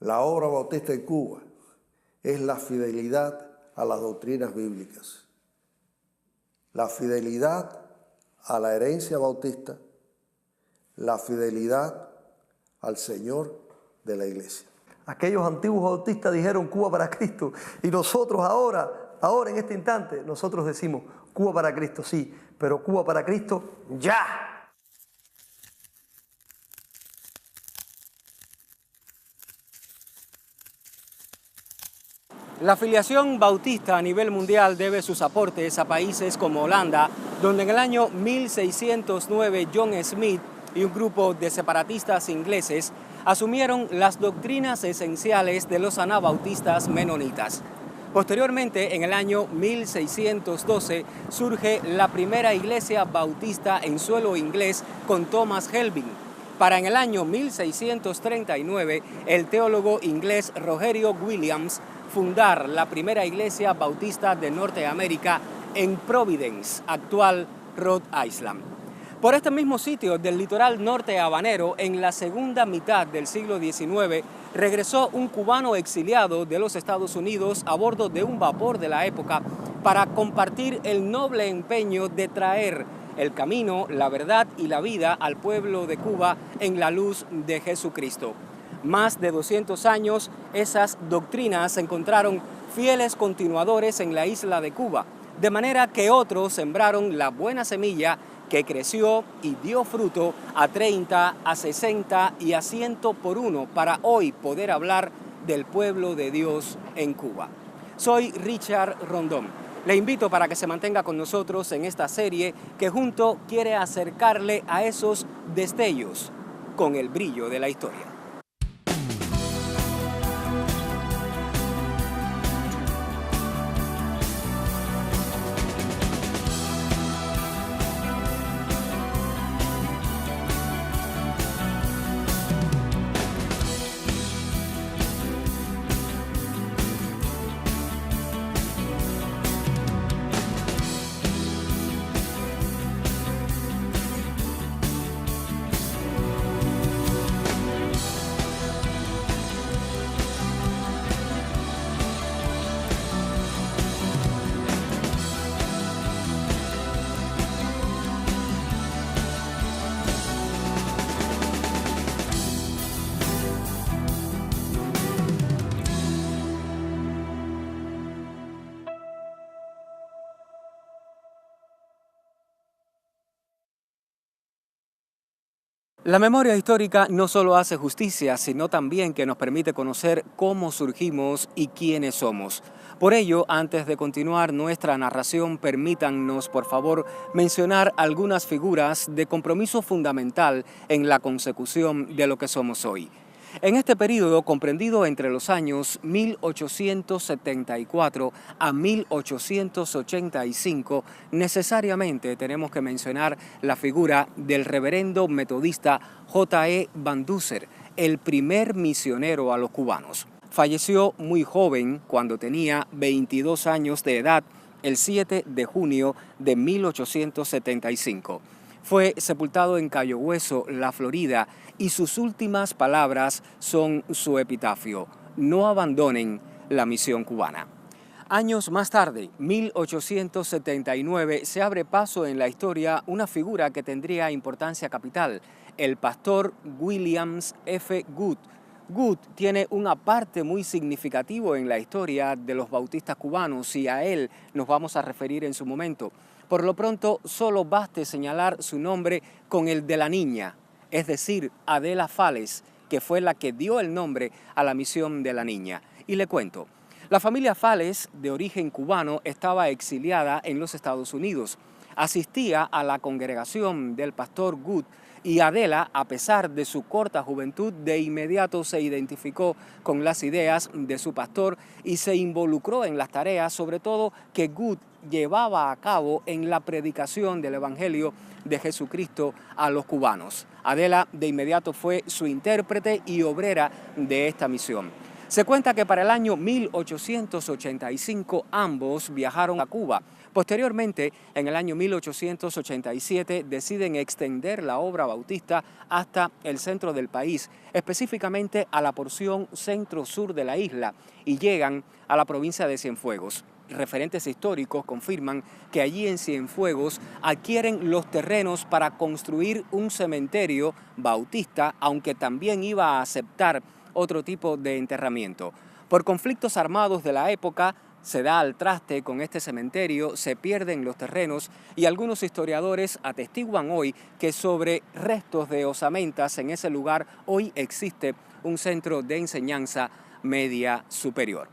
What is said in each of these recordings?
La obra bautista en Cuba es la fidelidad a las doctrinas bíblicas, la fidelidad a la herencia bautista, la fidelidad al Señor de la iglesia. Aquellos antiguos bautistas dijeron Cuba para Cristo y nosotros ahora en este instante, nosotros decimos Cuba para Cristo, sí, pero Cuba para Cristo ya. La afiliación bautista a nivel mundial debe sus aportes a países como Holanda, donde en el año 1609 John Smith y un grupo de separatistas ingleses asumieron las doctrinas esenciales de los anabautistas menonitas. Posteriormente, en el año 1612, surge la primera iglesia bautista en suelo inglés con Thomas Helbing. Para en el año 1639, el teólogo inglés Rogerio Williams fundar la primera iglesia bautista de Norteamérica en Providence, actual Rhode Island. Por este mismo sitio del litoral norte habanero, en la segunda mitad del siglo XIX, regresó un cubano exiliado de los Estados Unidos a bordo de un vapor de la época para compartir el noble empeño de traer el camino, la verdad y la vida al pueblo de Cuba en la luz de Jesucristo. Más de 200 años, esas doctrinas encontraron fieles continuadores en la isla de Cuba, de manera que otros sembraron la buena semilla que creció y dio fruto a 30, a 60 y a 100 por uno para hoy poder hablar del pueblo de Dios en Cuba. Soy Richard Rondón. Le invito para que se mantenga con nosotros en esta serie que junto quiere acercarle a esos destellos con el brillo de la historia. La memoria histórica no solo hace justicia, sino también que nos permite conocer cómo surgimos y quiénes somos. Por ello, antes de continuar nuestra narración, permítannos, por favor, mencionar algunas figuras de compromiso fundamental en la consecución de lo que somos hoy. En este período, comprendido entre los años 1874 a 1885, necesariamente tenemos que mencionar la figura del reverendo metodista J.E. Van Duzer, el primer misionero a los cubanos. Falleció muy joven, cuando tenía 22 años de edad, el 7 de junio de 1875. Fue sepultado en Cayo Hueso, la Florida, y sus últimas palabras son su epitafio: no abandonen la misión cubana. Años más tarde, 1879, se abre paso en la historia una figura que tendría importancia capital, el pastor Williams F. Good. Good tiene una parte muy significativa en la historia de los bautistas cubanos y a él nos vamos a referir en su momento. Por lo pronto, solo baste señalar su nombre con el de la niña, es decir, Adela Fales, que fue la que dio el nombre a la misión de la niña. Y le cuento, la familia Fales, de origen cubano, estaba exiliada en los Estados Unidos. Asistía a la congregación del pastor Good y Adela, a pesar de su corta juventud, de inmediato se identificó con las ideas de su pastor y se involucró en las tareas, sobre todo que Good llevaba a cabo en la predicación del Evangelio de Jesucristo a los cubanos. Adela de inmediato fue su intérprete y obrera de esta misión. Se cuenta que para el año 1885 ambos viajaron a Cuba Posteriormente, en el año 1887, deciden extender la obra bautista hasta el centro del país, específicamente a la porción centro-sur de la isla, y llegan a la provincia de Cienfuegos. Referentes históricos confirman que allí en Cienfuegos adquieren los terrenos para construir un cementerio bautista, aunque también iba a aceptar otro tipo de enterramiento. Por conflictos armados de la época, se da al traste con este cementerio, se pierden los terrenos y algunos historiadores atestiguan hoy que sobre restos de osamentas en ese lugar hoy existe un centro de enseñanza media superior.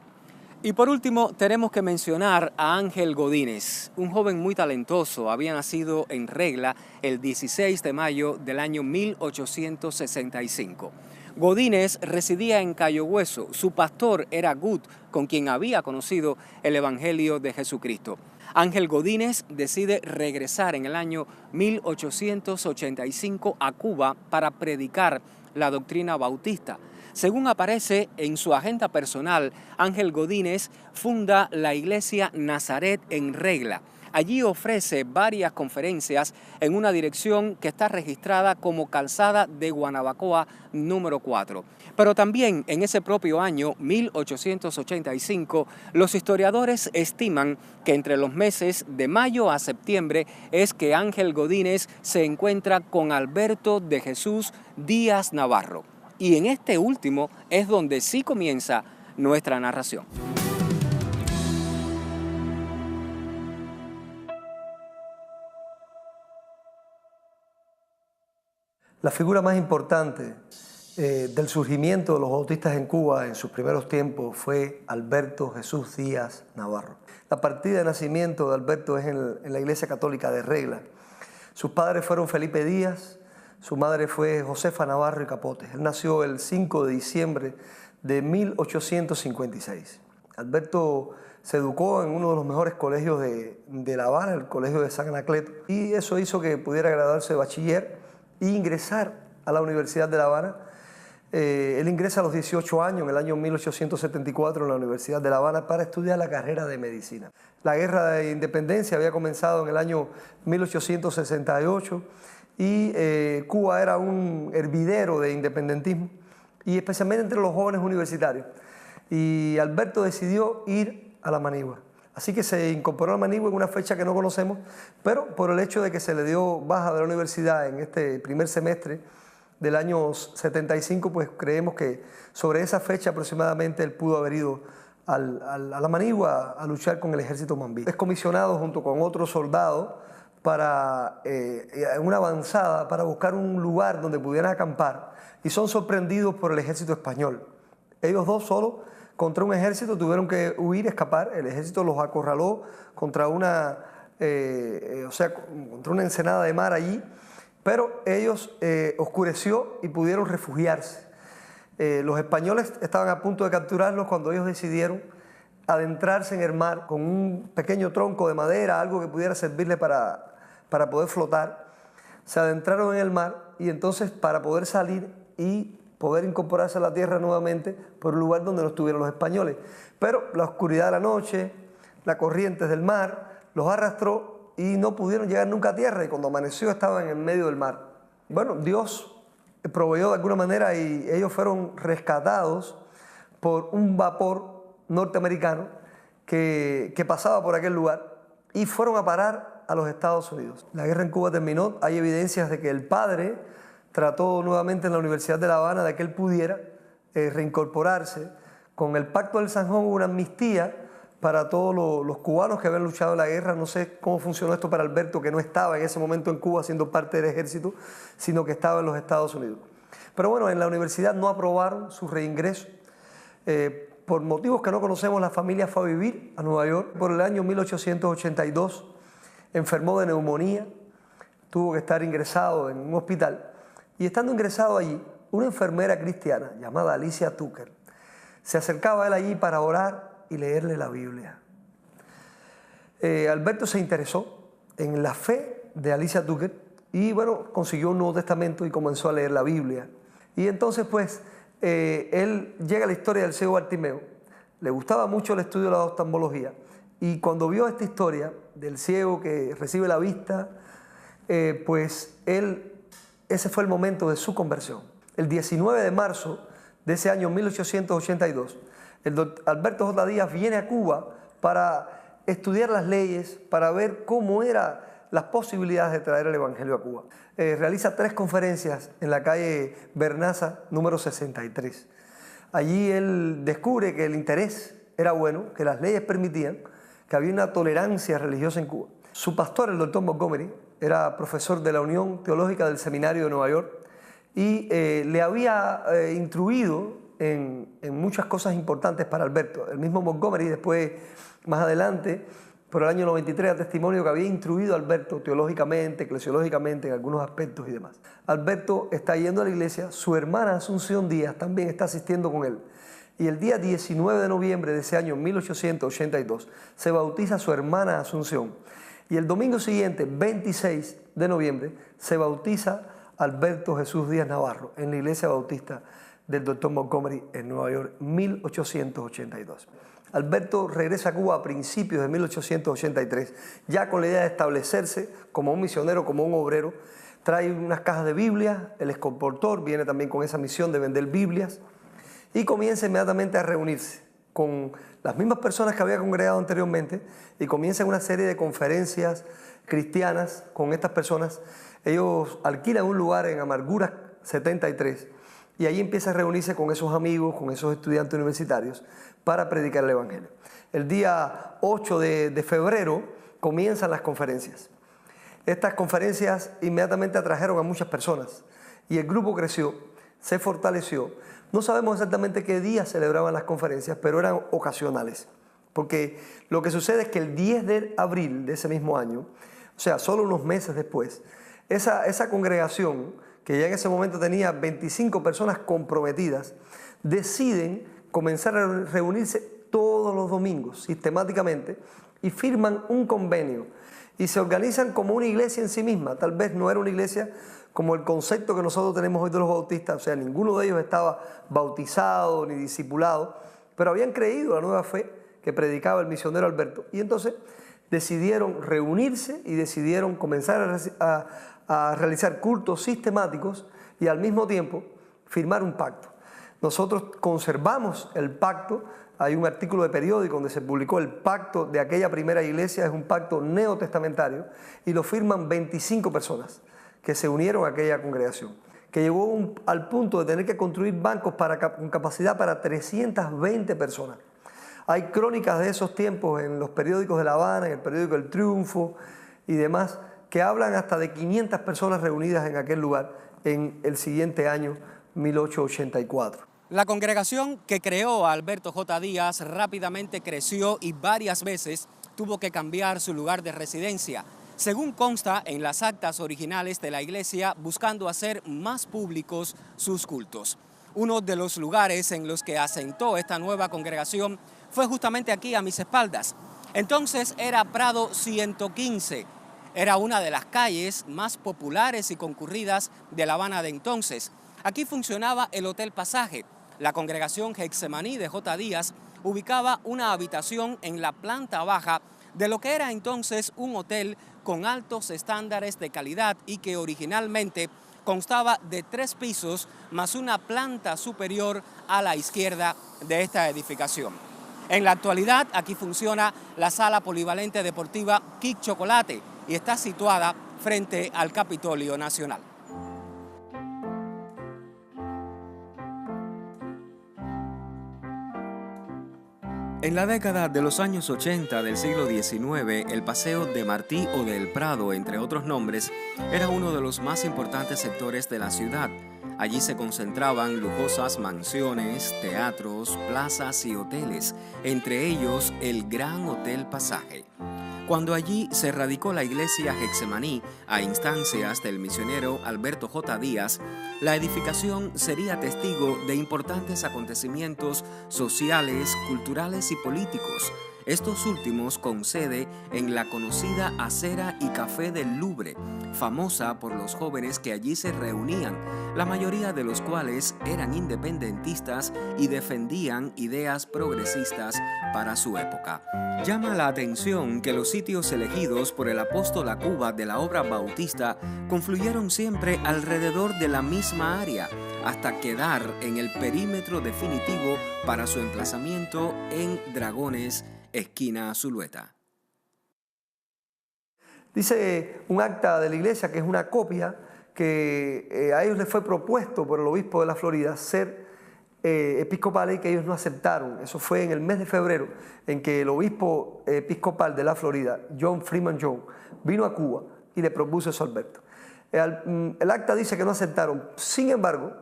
Y por último, tenemos que mencionar a Ángel Godínez, un joven muy talentoso. Había nacido en Regla el 16 de mayo del año 1865. Godínez residía en Cayo Hueso. Su pastor era Gut, con quien había conocido el Evangelio de Jesucristo. Ángel Godínez decide regresar en el año 1885 a Cuba para predicar la doctrina bautista. Según aparece en su agenda personal, Ángel Godínez funda la iglesia Nazaret en Regla. Allí ofrece varias conferencias en una dirección que está registrada como Calzada de Guanabacoa número 4. Pero también en ese propio año, 1885, los historiadores estiman que entre los meses de mayo a septiembre es que Ángel Godínez se encuentra con Alberto de Jesús Díaz Navarro. Y en este último es donde sí comienza nuestra narración. La figura más importante del surgimiento de los bautistas en Cuba en sus primeros tiempos fue Alberto Jesús Díaz Navarro. La partida de nacimiento de Alberto es en la Iglesia Católica de Regla. Sus padres fueron Felipe Díaz, su madre fue Josefa Navarro y Capote. Él nació el 5 de diciembre de 1856. Alberto se educó en uno de los mejores colegios de La Habana, el Colegio de San Anacleto, y eso hizo que pudiera graduarse de bachiller e ingresar a la Universidad de La Habana. Él ingresa a los 18 años, en el año 1874, en la Universidad de La Habana para estudiar la carrera de medicina. La Guerra de Independencia había comenzado en el año 1868 y Cuba era un hervidero de independentismo, y especialmente entre los jóvenes universitarios. Y Alberto decidió ir a la Manigua. Así que se incorporó a la Manigua en una fecha que no conocemos, pero por el hecho de que se le dio baja de la universidad en este primer semestre del año 75, pues creemos que sobre esa fecha aproximadamente él pudo haber ido a la Manigua a luchar con el ejército mambí. Es comisionado junto con otros soldados para una avanzada para buscar un lugar donde pudieran acampar, y son sorprendidos por el ejército español. Ellos dos solos contra un ejército tuvieron que huir, escapar. El ejército los acorraló contra una ensenada de mar allí, pero ellos oscureció y pudieron refugiarse. Los españoles estaban a punto de capturarlos cuando ellos decidieron adentrarse en el mar con un pequeño tronco de madera, algo que pudiera servirle para poder flotar. Se adentraron en el mar, y entonces para poder salir y poder incorporarse a la tierra nuevamente por un lugar donde no estuvieron los españoles. Pero la oscuridad de la noche, la corriente del mar, los arrastró y no pudieron llegar nunca a tierra, y cuando amaneció estaban en el medio del mar. Bueno, Dios proveyó de alguna manera y ellos fueron rescatados por un vapor norteamericano que pasaba por aquel lugar, y fueron a parar a los Estados Unidos. La guerra en Cuba terminó. Hay evidencias de que el padre trató nuevamente en la Universidad de La Habana de que él pudiera reincorporarse. Con el Pacto del Zanjón hubo una amnistía para todos los cubanos que habían luchado en la guerra. No sé cómo funcionó esto para Alberto, que no estaba en ese momento en Cuba siendo parte del ejército, sino que estaba en los Estados Unidos. Pero bueno, en la universidad no aprobaron su reingreso. Por motivos que no conocemos, la familia fue a vivir a Nueva York. Por el año 1882 enfermó de neumonía, tuvo que estar ingresado en un hospital. Y estando ingresado allí, una enfermera cristiana llamada Alicia Tucker se acercaba a él allí para orar y leerle la Biblia. Alberto se interesó en la fe de Alicia Tucker y bueno, consiguió un Nuevo Testamento y comenzó a leer la Biblia. Y entonces pues él llega a la historia del ciego Bartimeo. Le gustaba mucho el estudio de la oftalmología Y cuando vio esta historia del ciego que recibe la vista, pues ese fue el momento de su conversión. El 19 de marzo de ese año 1882, el doctor Alberto J. Díaz viene a Cuba para estudiar las leyes, para ver cómo eran las posibilidades de traer el Evangelio a Cuba. Realiza 3 conferencias en la calle Bernaza, número 63. Allí él descubre que el interés era bueno, que las leyes permitían, que había una tolerancia religiosa en Cuba. Su pastor, el doctor Montgomery, era profesor de la Unión Teológica del Seminario de Nueva York y le había instruido en muchas cosas importantes para Alberto. El mismo Montgomery después, más adelante, por el año 93, da testimonio que había instruido a Alberto teológicamente, eclesiológicamente, en algunos aspectos y demás. Alberto está yendo a la iglesia, su hermana Asunción Díaz también está asistiendo con él. Y el día 19 de noviembre de ese año 1882 se bautiza su hermana Asunción. Y el domingo siguiente, 26 de noviembre, se bautiza Alberto Jesús Díaz Navarro en la iglesia bautista del Dr. Montgomery en Nueva York, 1882. Alberto regresa a Cuba a principios de 1883, ya con la idea de establecerse como un misionero, como un obrero. Trae unas cajas de Biblias, el exportor viene también con esa misión de vender Biblias y comienza inmediatamente a reunirse con las mismas personas que había congregado anteriormente y comienza una serie de conferencias cristianas con estas personas. Ellos alquilan un lugar en Amarguras 73 y allí empieza a reunirse con esos amigos, con esos estudiantes universitarios para predicar el Evangelio. El día 8 de febrero comienzan las conferencias. Estas conferencias inmediatamente atrajeron a muchas personas y el grupo creció, se fortaleció. No sabemos exactamente qué día celebraban las conferencias, pero eran ocasionales. Porque lo que sucede es que el 10 de abril de ese mismo año, o sea, solo unos meses después, esa congregación, que ya en ese momento tenía 25 personas comprometidas, deciden comenzar a reunirse todos los domingos, sistemáticamente, y firman un convenio. Y se organizan como una iglesia en sí misma. Tal vez no era una iglesia como el concepto que nosotros tenemos hoy de los bautistas, o sea, ninguno de ellos estaba bautizado ni discipulado, pero habían creído la nueva fe que predicaba el misionero Alberto. Y entonces decidieron reunirse y decidieron comenzar a realizar cultos sistemáticos y al mismo tiempo firmar un pacto. Nosotros conservamos el pacto. Hay un artículo de periódico donde se publicó el pacto de aquella primera iglesia, es un pacto neotestamentario, y lo firman 25 personas que se unieron a aquella congregación, que llegó al punto de tener que construir bancos con capacidad para 320 personas. Hay crónicas de esos tiempos en los periódicos de La Habana, en el periódico El Triunfo y demás, que hablan hasta de 500 personas reunidas en aquel lugar en el siguiente año, 1884. La congregación que creó a Alberto J. Díaz rápidamente creció y varias veces tuvo que cambiar su lugar de residencia, según consta en las actas originales de la iglesia, buscando hacer más públicos sus cultos. Uno de los lugares en los que asentó esta nueva congregación fue justamente aquí a mis espaldas. Entonces era Prado 115. Era una de las calles más populares y concurridas de La Habana de entonces. Aquí funcionaba el Hotel Pasaje. La congregación Getsemaní de J. Díaz ubicaba una habitación en la planta baja de lo que era entonces un hotel con altos estándares de calidad y que originalmente constaba de 3 pisos más una planta superior a la izquierda de esta edificación. En la actualidad aquí funciona la sala polivalente deportiva Kick Chocolate y está situada frente al Capitolio Nacional. En la década de los años 80 del siglo XIX, el Paseo de Martí o del Prado, entre otros nombres, era uno de los más importantes sectores de la ciudad. Allí se concentraban lujosas mansiones, teatros, plazas y hoteles, entre ellos el Gran Hotel Pasaje. Cuando allí se radicó la iglesia Getsemaní, a instancias del misionero Alberto J. Díaz, la edificación sería testigo de importantes acontecimientos sociales, culturales y políticos, estos últimos con sede en la conocida Acera y Café del Louvre, famosa por los jóvenes que allí se reunían, la mayoría de los cuales eran independentistas y defendían ideas progresistas para su época. Llama la atención que los sitios elegidos por el apóstol a Cuba de la obra bautista confluyeron siempre alrededor de la misma área, hasta quedar en el perímetro definitivo para su emplazamiento en Dragones, esquina Zulueta. Dice un acta de la iglesia, que es una copia, que a ellos les fue propuesto por el obispo de la Florida ser episcopales y que ellos no aceptaron. Eso fue en el mes de febrero, en que el obispo episcopal de la Florida, John Freeman Young, vino a Cuba y le propuso eso a Alberto. El acta dice que no aceptaron. Sin embargo,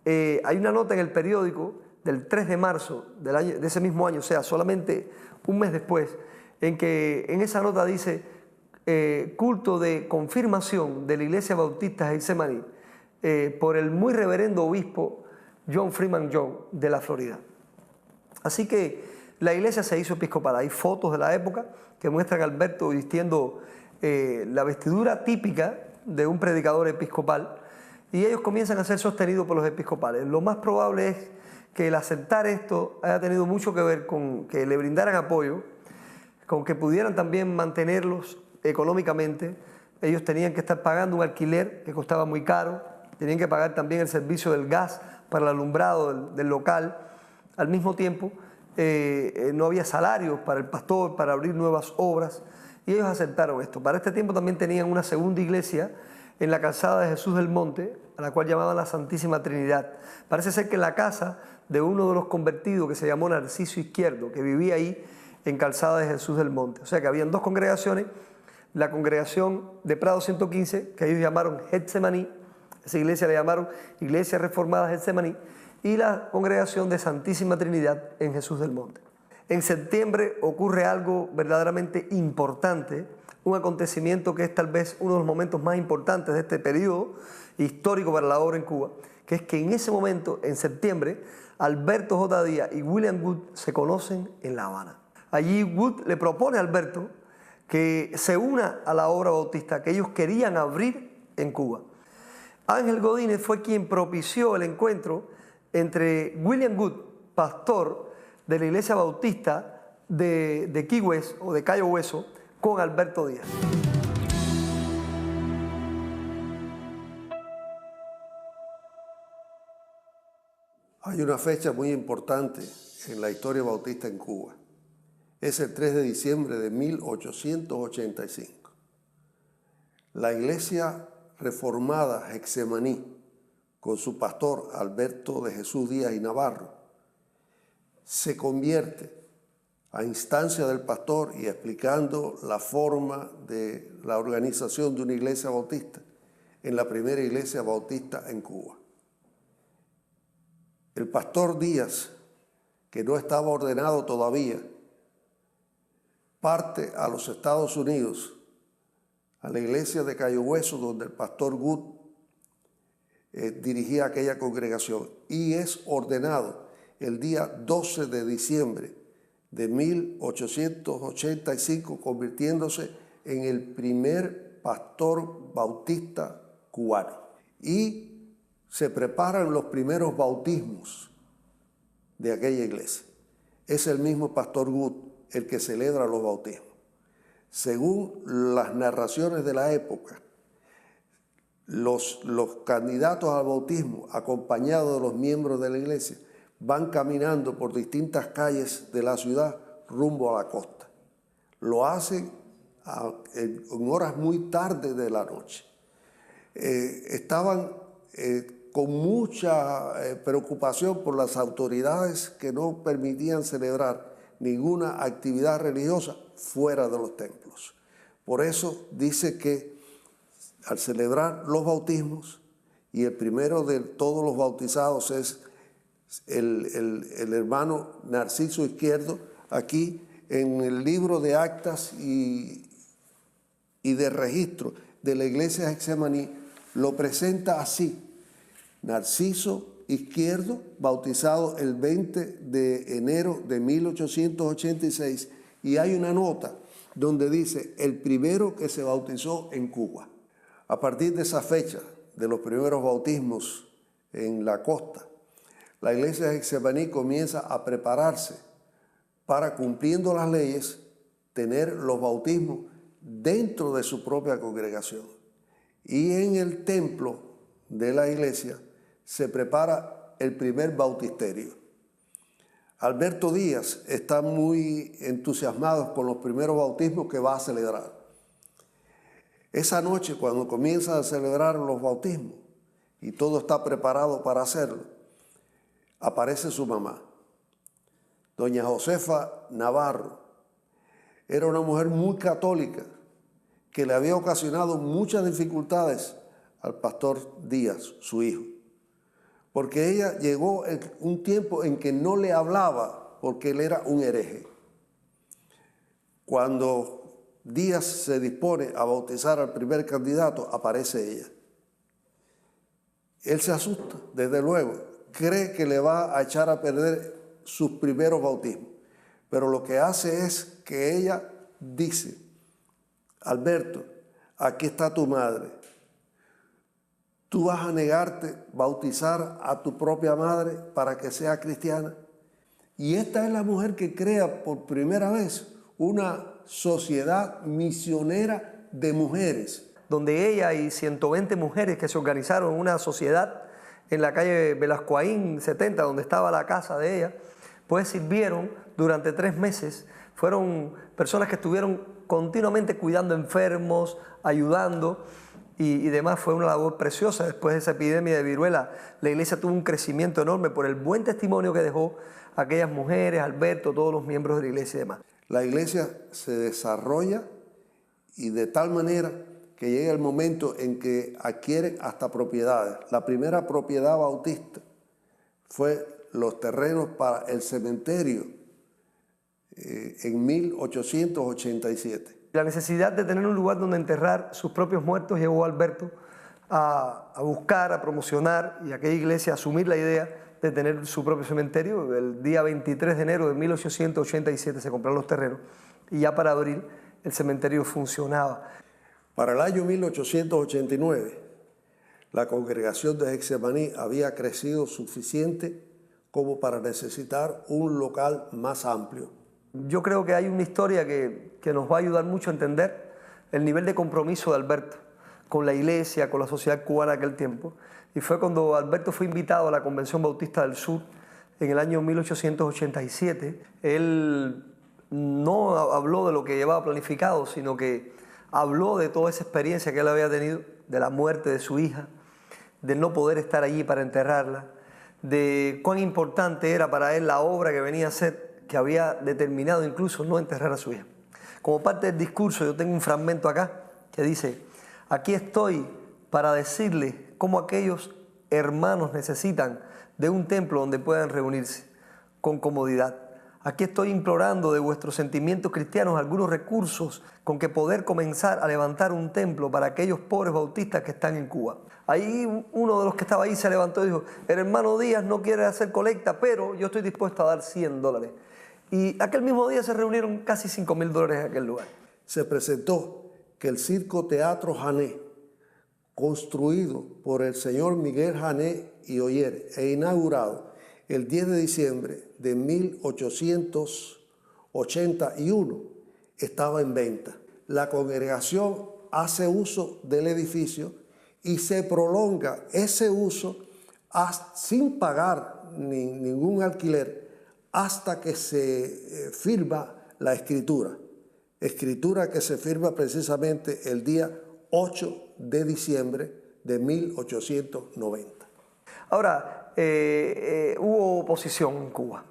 hay una nota en el periódico del 3 de marzo de ese mismo año, o sea, solamente un mes después, en que en esa nota dice culto de confirmación de la Iglesia Bautista Getsemaní por el muy reverendo obispo John Freeman Young de la Florida. Así que la iglesia se hizo episcopal. Hay fotos de la época que muestran a Alberto vistiendo la vestidura típica de un predicador episcopal, y ellos comienzan a ser sostenidos por los episcopales. Lo más probable es que el aceptar esto haya tenido mucho que ver con que le brindaran apoyo, con que pudieran también mantenerlos económicamente. Ellos tenían que estar pagando un alquiler que costaba muy caro, tenían que pagar también el servicio del gas para el alumbrado del local. Al mismo tiempo, no había salarios para el pastor, para abrir nuevas obras, y ellos aceptaron esto. Para este tiempo también tenían una segunda iglesia en la calzada de Jesús del Monte, a la cual llamaban la Santísima Trinidad. Parece ser que en la casa de uno de los convertidos, que se llamó Narciso Izquierdo, que vivía ahí en calzada de Jesús del Monte. O sea que habían dos congregaciones: la congregación de Prado 115, que ellos llamaron Getsemaní, esa iglesia le llamaron Iglesia Reformada Getsemaní, y la congregación de Santísima Trinidad en Jesús del Monte. En septiembre ocurre algo verdaderamente importante, un acontecimiento que es tal vez uno de los momentos más importantes de este periodo histórico para la obra en Cuba, que es que en ese momento, en septiembre, Alberto J. Díaz y William Wood se conocen en La Habana. Allí Wood le propone a Alberto que se una a la obra bautista que ellos querían abrir en Cuba. Ángel Godínez fue quien propició el encuentro entre William Wood, pastor de la iglesia bautista de Key West o de Cayo Hueso, con Alberto Díaz. Hay una fecha muy importante en la historia bautista en Cuba. Es el 3 de diciembre de 1885. La iglesia reformada Getsemaní, con su pastor Alberto de Jesús Díaz y Navarro, se convierte, a instancia del pastor y explicando la forma de la organización de una iglesia bautista, en la primera iglesia bautista en Cuba. El pastor Díaz, que no estaba ordenado todavía, parte a los Estados Unidos, a la iglesia de Cayo Hueso, donde el pastor Wood dirigía aquella congregación, y es ordenado el día 12 de diciembre de 1885, convirtiéndose en el primer pastor bautista cubano. Y se preparan los primeros bautismos de aquella iglesia. Es el mismo pastor Wood el que celebra los bautismos. Según las narraciones de la época, los candidatos al bautismo, acompañados de los miembros de la iglesia, van caminando por distintas calles de la ciudad rumbo a la costa. Lo hacen en horas muy tarde de la noche. Estaban con mucha preocupación por las autoridades que no permitían celebrar ninguna actividad religiosa fuera de los templos. Por eso dice que al celebrar los bautismos, y el primero de todos los bautizados es el hermano Narciso Izquierdo, aquí en el libro de actas y de registro de la iglesia Getsemaní, lo presenta así: Narciso Izquierdo, bautizado el 20 de enero de 1886, y hay una nota donde dice el primero que se bautizó en Cuba. A partir de esa fecha, de los primeros bautismos en la costa, la iglesia de Getsemaní comienza a prepararse para, cumpliendo las leyes, tener los bautismos dentro de su propia congregación. Y en el templo de la iglesia se prepara el primer bautisterio. Alberto Díaz está muy entusiasmado con los primeros bautismos que va a celebrar. Esa noche, cuando comienza a celebrar los bautismos y todo está preparado para hacerlo, aparece su mamá, doña Josefa Navarro. Era una mujer muy católica que le había ocasionado muchas dificultades al pastor Díaz, su hijo, porque ella llegó un tiempo en que no le hablaba porque él era un hereje. Cuando Díaz se dispone a bautizar al primer candidato, aparece ella. Él se asusta, desde luego, cree que le va a echar a perder sus primeros bautismos, pero lo que hace es que ella dice: Alberto, aquí está tu madre. ¿Tú vas a negarte a bautizar a tu propia madre para que sea cristiana? Y esta es la mujer que crea por primera vez una sociedad misionera de mujeres. Donde ella y 120 mujeres que se organizaron en una sociedad en la calle Velascoaín 70, donde estaba la casa de ella, pues sirvieron durante 3 meses. Fueron personas que estuvieron continuamente cuidando enfermos, ayudando y demás. Fue una labor preciosa. Después de esa epidemia de viruela, la iglesia tuvo un crecimiento enorme por el buen testimonio que dejó aquellas mujeres, Alberto, todos los miembros de la iglesia y demás. La iglesia se desarrolla y de tal manera que llega el momento en que adquieren hasta propiedades. La primera propiedad bautista fue los terrenos para el cementerio en 1887. La necesidad de tener un lugar donde enterrar sus propios muertos llevó a Alberto a buscar, a promocionar y a aquella iglesia a asumir la idea de tener su propio cementerio. El día 23 de enero de 1887 se compraron los terrenos y ya para abril el cementerio funcionaba. Para el año 1889, la congregación de Getsemaní había crecido suficiente como para necesitar un local más amplio. Yo creo que hay una historia que nos va a ayudar mucho a entender el nivel de compromiso de Alberto con la iglesia, con la sociedad cubana de aquel tiempo. Y fue cuando Alberto fue invitado a la Convención Bautista del Sur en el año 1887. Él no habló de lo que llevaba planificado, sino que habló de toda esa experiencia que él había tenido, de la muerte de su hija, de no poder estar allí para enterrarla, de cuán importante era para él la obra que venía a hacer, que había determinado incluso no enterrar a su hija. Como parte del discurso, yo tengo un fragmento acá que dice: aquí estoy para decirles cómo aquellos hermanos necesitan de un templo donde puedan reunirse con comodidad. Aquí estoy implorando de vuestros sentimientos cristianos algunos recursos con que poder comenzar a levantar un templo para aquellos pobres bautistas que están en Cuba. Ahí uno de los que estaba ahí se levantó y dijo: el hermano Díaz no quiere hacer colecta, pero yo estoy dispuesto a dar $100. Y aquel mismo día se reunieron casi $5.000 en aquel lugar. Se presentó que el Circo Teatro Jané, construido por el señor Miguel Jané y Oyer e inaugurado el 10 de diciembre de 1881, estaba en venta. La congregación hace uso del edificio y se prolonga ese uso sin pagar ningún alquiler hasta que se firma la escritura que se firma precisamente el día 8 de diciembre de 1890. Ahora, hubo oposición en Cuba.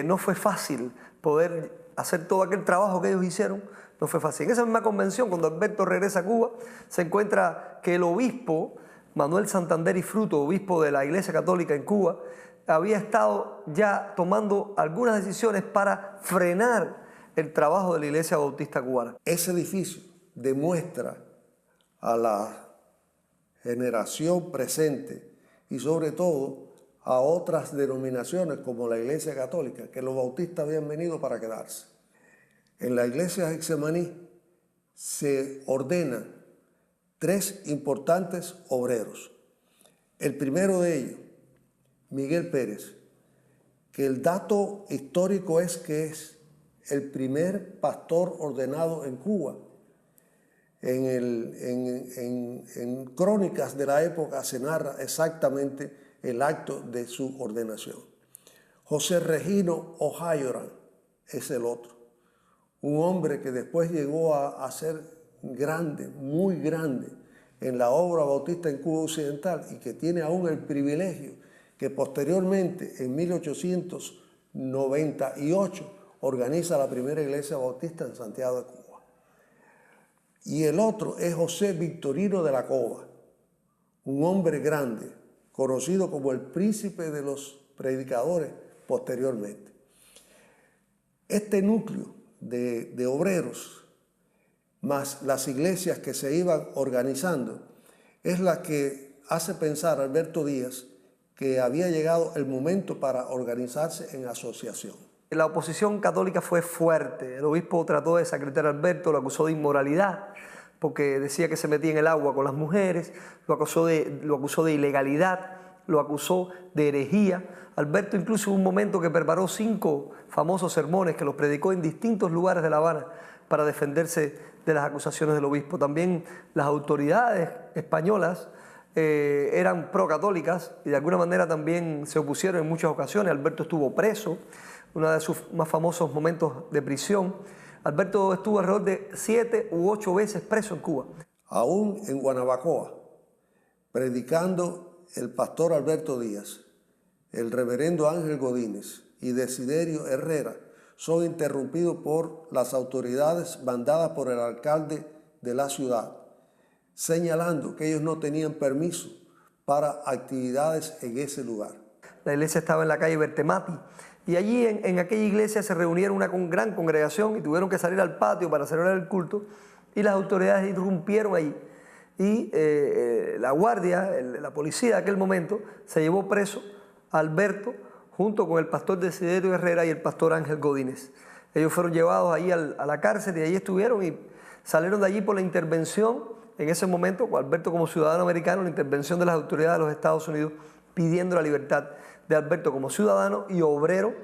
No fue fácil poder hacer todo aquel trabajo que ellos hicieron, no fue fácil. En esa misma convención, cuando Alberto regresa a Cuba, se encuentra que el obispo Manuel Santander y Fruto, obispo de la Iglesia Católica en Cuba, había estado ya tomando algunas decisiones para frenar el trabajo de la Iglesia Bautista cubana. Ese edificio demuestra a la generación presente y sobre todo a otras denominaciones como la Iglesia Católica que los bautistas habían venido para quedarse. En la Iglesia de Getsemaní se ordena 3 importantes obreros. El primero de ellos, Miguel Pérez, que el dato histórico es que es el primer pastor ordenado en Cuba. En crónicas de la época se narra exactamente el acto de su ordenación. José Regino O'Halloran es el otro, un hombre que después llegó a ser grande, muy grande, en la obra bautista en Cuba Occidental y que tiene aún el privilegio que posteriormente, en 1898, organiza la primera iglesia bautista en Santiago de Cuba. Y el otro es José Victorino de la Cova, un hombre grande, conocido como el príncipe de los predicadores posteriormente. Este núcleo de obreros, más las iglesias que se iban organizando, es la que hace pensar a Alberto Díaz que había llegado el momento para organizarse en asociación. La oposición católica fue fuerte. El obispo trató de desacreditar a Alberto, lo acusó de inmoralidad, porque decía que se metía en el agua con las mujeres, lo acusó de ilegalidad, lo acusó de herejía. Alberto incluso hubo un momento que preparó 5 famosos sermones que los predicó en distintos lugares de La Habana para defenderse de las acusaciones del obispo. También las autoridades españolas eran procatólicas y de alguna manera también se opusieron en muchas ocasiones. Alberto estuvo preso, uno de sus más famosos momentos de prisión. Alberto estuvo alrededor de 7 u 8 veces preso en Cuba. Aún en Guanabacoa, predicando el pastor Alberto Díaz, el reverendo Ángel Godínez y Desiderio Herrera son interrumpidos por las autoridades mandadas por el alcalde de la ciudad, señalando que ellos no tenían permiso para actividades en ese lugar. La iglesia estaba en la calle Bertemati y allí en aquella iglesia se reunieron una gran congregación y tuvieron que salir al patio para celebrar el culto y las autoridades irrumpieron allí. Y la guardia, la policía de aquel momento, se llevó preso a Alberto junto con el pastor Desiderio Herrera y el pastor Ángel Godínez. Ellos fueron llevados ahí a la cárcel y allí estuvieron y salieron de allí por la intervención, en ese momento, Alberto como ciudadano americano, la intervención de las autoridades de los Estados Unidos pidiendo la libertad de Alberto como ciudadano y obrero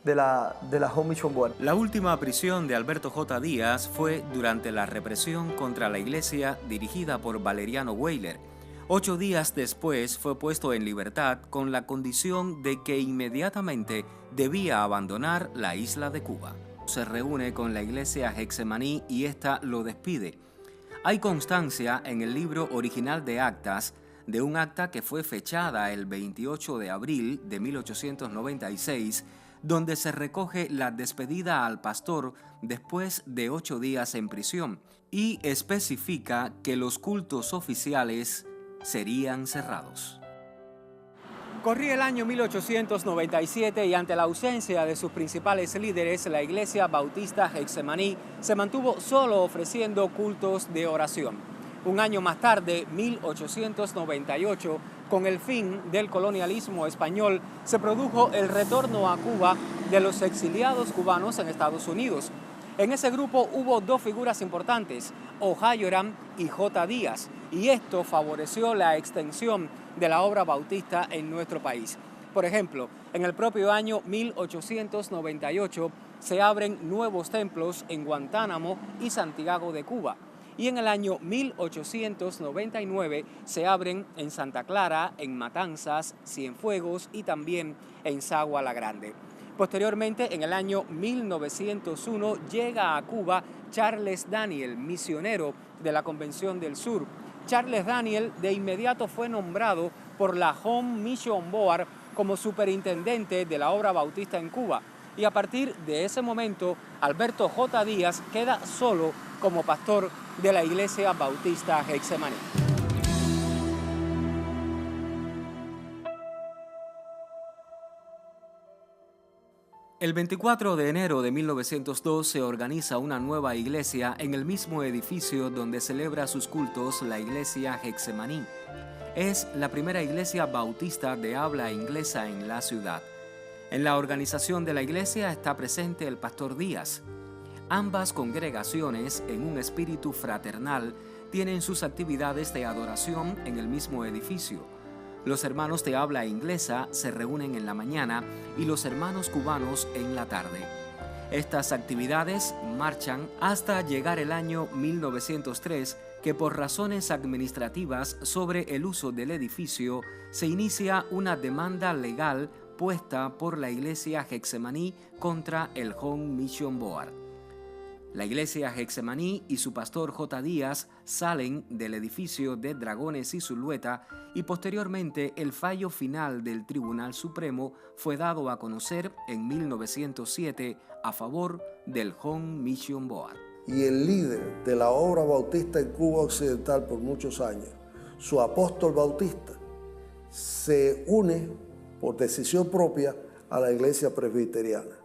de la Home Mission Board. La última prisión de Alberto J. Díaz fue durante la represión contra la iglesia dirigida por Valeriano Weyler. 8 días después fue puesto en libertad con la condición de que inmediatamente debía abandonar la isla de Cuba. Se reúne con la iglesia Getsemaní y ésta lo despide. Hay constancia en el libro original de actas de un acta que fue fechada el 28 de abril de 1896, donde se recoge la despedida al pastor después de 8 días en prisión y especifica que los cultos oficiales serían cerrados. Corría el año 1897 y ante la ausencia de sus principales líderes, la iglesia bautista Getsemaní se mantuvo solo ofreciendo cultos de oración. Un año más tarde, 1898, con el fin del colonialismo español, se produjo el retorno a Cuba de los exiliados cubanos en Estados Unidos. En ese grupo hubo 2 figuras importantes, O'Halloran y J. Díaz, y esto favoreció la extensión de la obra bautista en nuestro país. Por ejemplo, en el propio año 1898 se abren nuevos templos en Guantánamo y Santiago de Cuba. Y en el año 1899 se abren en Santa Clara, en Matanzas, Cienfuegos y también en Sagua la Grande. Posteriormente, en el año 1901, llega a Cuba Charles Daniel, misionero de la Convención del Sur. Charles Daniel de inmediato fue nombrado por la Home Mission Board como superintendente de la obra bautista en Cuba. Y a partir de ese momento, Alberto J. Díaz queda solo como pastor de la iglesia bautista Getsemaní. El 24 de enero de 1902 se organiza una nueva iglesia en el mismo edificio donde celebra sus cultos la iglesia Getsemaní. Es la primera iglesia bautista de habla inglesa en la ciudad. En la organización de la iglesia está presente el pastor Díaz. Ambas congregaciones, en un espíritu fraternal, tienen sus actividades de adoración en el mismo edificio. Los hermanos de habla inglesa se reúnen en la mañana y los hermanos cubanos en la tarde. Estas actividades marchan hasta llegar el año 1903, que por razones administrativas sobre el uso del edificio se inicia una demanda legal puesta por la iglesia Getsemaní contra el Home Mission Board. La iglesia Getsemaní y su pastor J. Díaz salen del edificio de Dragones y Zulueta, y posteriormente el fallo final del Tribunal Supremo fue dado a conocer en 1907 a favor del Home Mission Board. Y el líder de la obra bautista en Cuba Occidental por muchos años, su apóstol bautista, se une por decisión propia a la iglesia presbiteriana.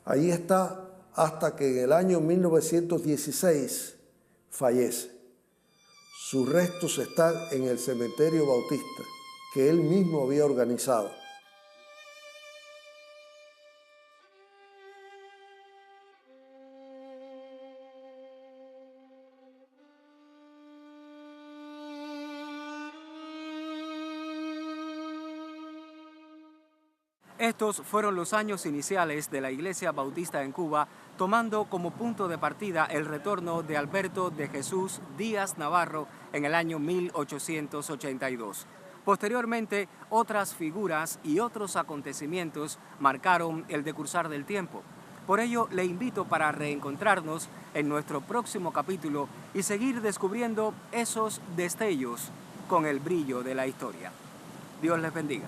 Ahí está hasta que en el año 1916 fallece. Sus restos están en el cementerio bautista que él mismo había organizado. Estos fueron los años iniciales de la Iglesia Bautista en Cuba, tomando como punto de partida el retorno de Alberto de Jesús Díaz Navarro en el año 1882. Posteriormente, otras figuras y otros acontecimientos marcaron el decursar del tiempo. Por ello, le invito para reencontrarnos en nuestro próximo capítulo y seguir descubriendo esos destellos con el brillo de la historia. Dios les bendiga.